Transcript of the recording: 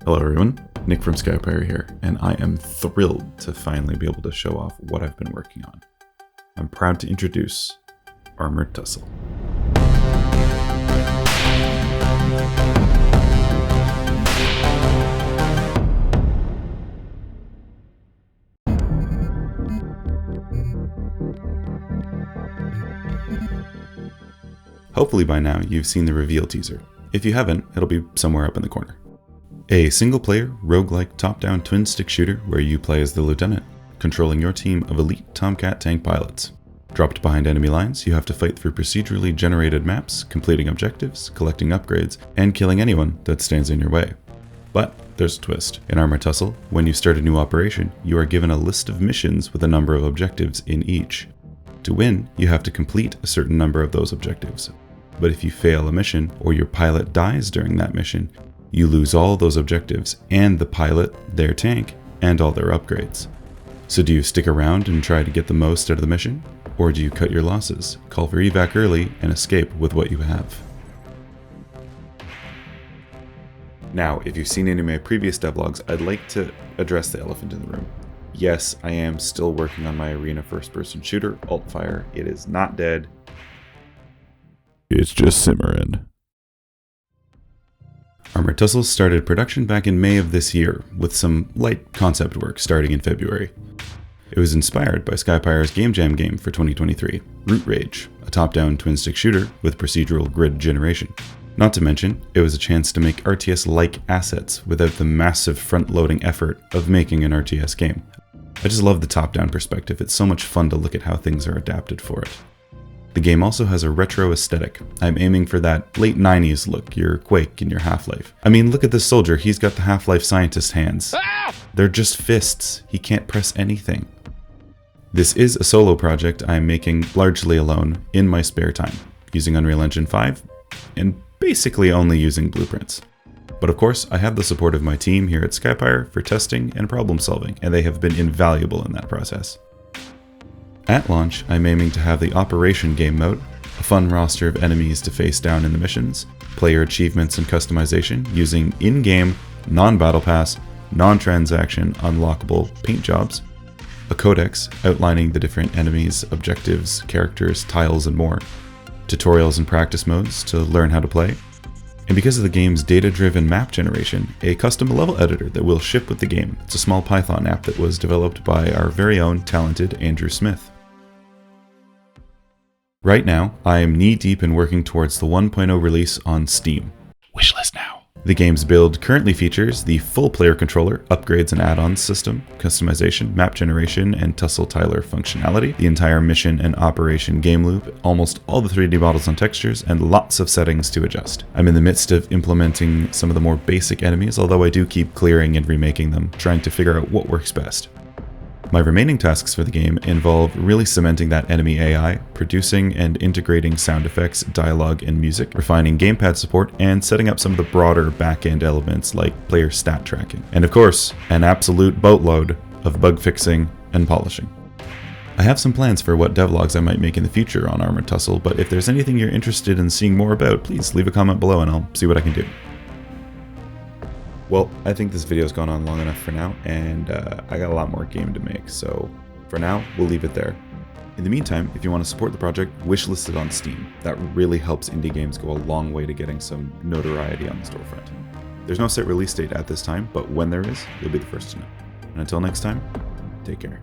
Hello everyone, Nick from SkyPyre here, and I am thrilled to finally be able to show off what I've been working on. I'm proud to introduce Armored Tussle. Hopefully by now you've seen the reveal teaser. If you haven't, it'll be somewhere up in the corner. A single-player, roguelike top-down twin-stick shooter where you play as the lieutenant, controlling your team of elite Tomcat tank pilots. Dropped behind enemy lines, you have to fight through procedurally generated maps, completing objectives, collecting upgrades, and killing anyone that stands in your way. But there's a twist. In Armored Tussle, when you start a new operation, you are given a list of missions with a number of objectives in each. To win, you have to complete a certain number of those objectives. But if you fail a mission, or your pilot dies during that mission, you lose all those objectives, and the pilot, their tank, and all their upgrades. So do you stick around and try to get the most out of the mission? Or do you cut your losses, call for evac early, and escape with what you have? Now, if you've seen any of my previous devlogs, I'd like to address the elephant in the room. Yes, I am still working on my arena first-person shooter, AltFire. It is not dead. It's just simmering. Armored Tussle started production back in May of this year, with some light concept work starting in February. It was inspired by SkyPyre's Game Jam game for 2023, Root Rage, a top-down twin-stick shooter with procedural grid generation. Not to mention, it was a chance to make RTS-like assets without the massive front-loading effort of making an RTS game. I just love the top-down perspective. It's so much fun to look at how things are adapted for it. The game also has a retro aesthetic. I'm aiming for that late 90s look, your Quake and your Half-Life. I mean, look at this soldier, he's got the Half-Life scientist hands. They're just fists, he can't press anything. This is a solo project I'm making largely alone in my spare time, using Unreal Engine 5, and basically only using blueprints. But of course, I have the support of my team here at SkyPyre for testing and problem solving, and they have been invaluable in that process. At launch, I'm aiming to have the Operation game mode, a fun roster of enemies to face down in the missions, player achievements and customization using in-game, non-battle pass, non-transaction unlockable paint jobs, a codex outlining the different enemies, objectives, characters, tiles, and more, tutorials and practice modes to learn how to play, and because of the game's data-driven map generation, a custom level editor that will ship with the game. It's a small Python app that was developed by our very own talented Andrew Smith. Right now, I am knee-deep in working towards the 1.0 release on Steam. Wishlist now. The game's build currently features the full player controller, upgrades and add-ons system, customization, map generation, and Tussle Tiler functionality, the entire mission and operation game loop, almost all the 3D models and textures, and lots of settings to adjust. I'm in the midst of implementing some of the more basic enemies, although I do keep clearing and remaking them, trying to figure out what works best. My remaining tasks for the game involve really cementing that enemy AI, producing and integrating sound effects, dialogue, and music, refining gamepad support, and setting up some of the broader back-end elements like player stat tracking. And of course, an absolute boatload of bug fixing and polishing. I have some plans for what devlogs I might make in the future on Armored Tussle, but if there's anything you're interested in seeing more about, please leave a comment below and I'll see what I can do. Well, I think this video's gone on long enough for now, and I got a lot more game to make, so for now, we'll leave it there. In the meantime, if you want to support the project, wishlist it on Steam. That really helps indie games go a long way to getting some notoriety on the storefront. There's no set release date at this time, but when there is, you'll be the first to know. And until next time, take care.